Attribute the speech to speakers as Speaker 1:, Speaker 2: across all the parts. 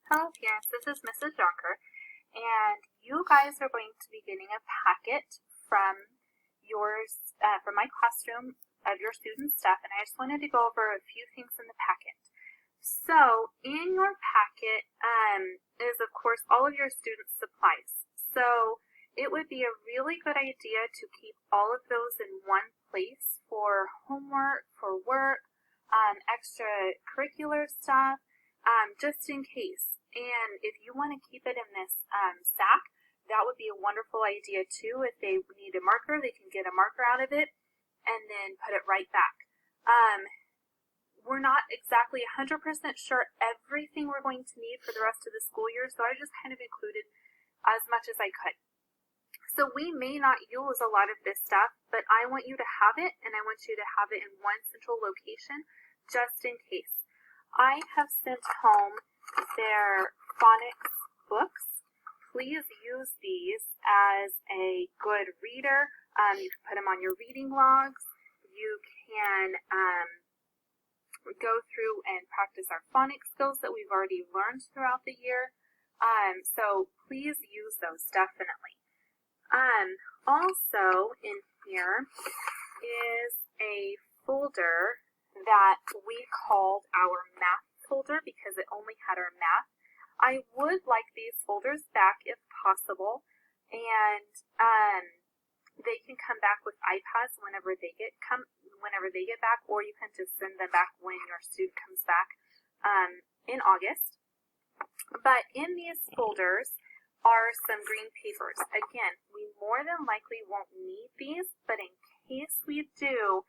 Speaker 1: Hello parents, this is Mrs. Jonker, and you guys are going to be getting a packet from from my classroom of your student stuff, and I just wanted to go over a few things in the packet. So, in your packet is of course all of your student supplies. So, it would be a really good idea to keep all of those in one place for homework, for work, extracurricular stuff, just in case. And if you want to keep it in this sack, that would be a wonderful idea too. If they need a marker, they can get a marker out of it and then put it right back. We're not exactly 100% sure everything we're going to need for the rest of the school year, so I just kind of included as much as I could. So we may not use a lot of this stuff, but I want you to have it, and I want you to have it in one central location just in case. I have sent home their phonics books. Please use these as a good reader. You can put them on your reading logs. You can go through and practice our phonics skills that we've already learned throughout the year. So please use those definitely. Also in here is a folder that we called our math folder because it only had our math. I would like these folders back if possible, and they can come back with iPads whenever they get back, or you can just send them back when your student comes back in August. But in these folders are some green papers. Again, we more than likely won't need these, but in case we do,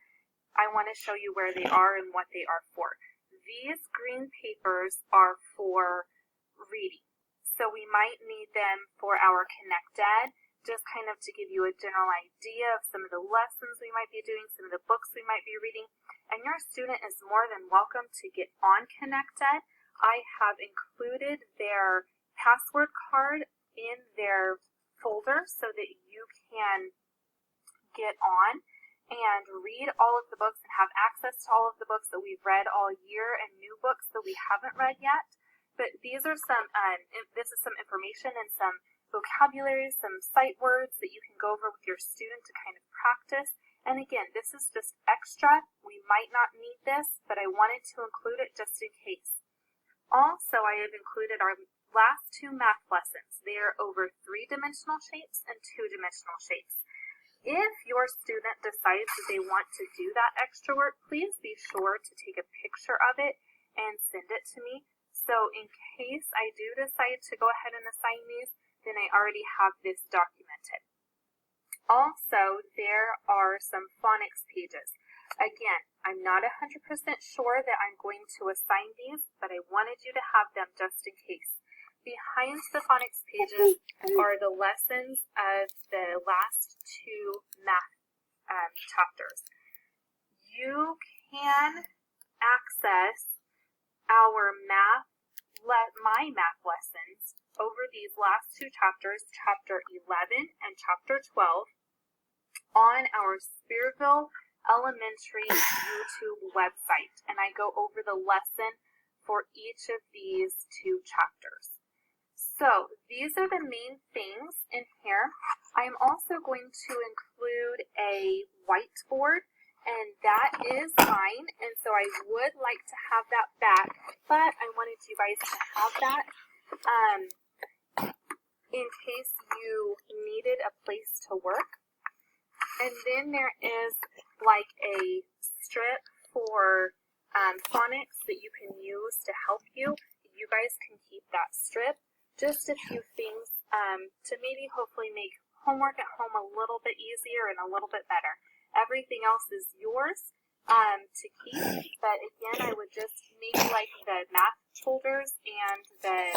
Speaker 1: I want to show you where they are and what they are for. These green papers are for reading. So we might need them for our Connect Ed, just kind of to give you a general idea of some of the lessons we might be doing, some of the books we might be reading. And your student is more than welcome to get on Connect Ed. I have included their password card in their folder so that you can get on and read all of the books and have access to all of the books that we've read all year and new books that we haven't read yet. But these are some, this is some information and some vocabulary, some sight words that you can go over with your student to kind of practice. And again, this is just extra. We might not need this, but I wanted to include it just in case. Also, I have included our last two math lessons. They are over 3-dimensional shapes and 2-dimensional shapes. If your student decides that they want to do that extra work, please be sure to take a picture of it and send it to me. So in case I do decide to go ahead and assign these, then I already have this documented. Also, there are some phonics pages. Again, I'm not 100% sure that I'm going to assign these, but I wanted you to have them just in case. Behind the phonics pages are the lessons of the last two math chapters. You can access our my math lessons over these last two chapters, chapter 11 and chapter 12, on our Spearville Elementary YouTube website. And I go over the lesson for each of these two chapters. So these are the main things in here. I'm also going to include a whiteboard, and that is mine, and so I would like to have that back, but I wanted you guys to have that in case you needed a place to work. And then there is like a strip for phonics that you can use to help you. You guys can keep that strip. Just a few things to maybe hopefully make homework at home a little bit easier and a little bit better. Everything else is yours to keep, but again, I would just make like the math folders and the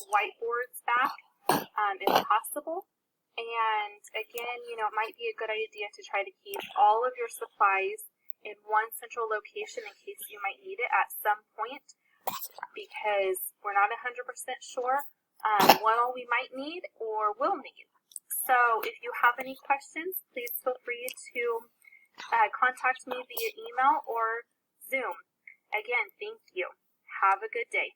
Speaker 1: whiteboards back if possible. And again, you know, it might be a good idea to try to keep all of your supplies in one central location in case you might need it at some point, because we're not 100% sure what all we might need or will need. So if you have any questions, please feel free to contact me via email or Zoom. Again, thank you. Have a good day.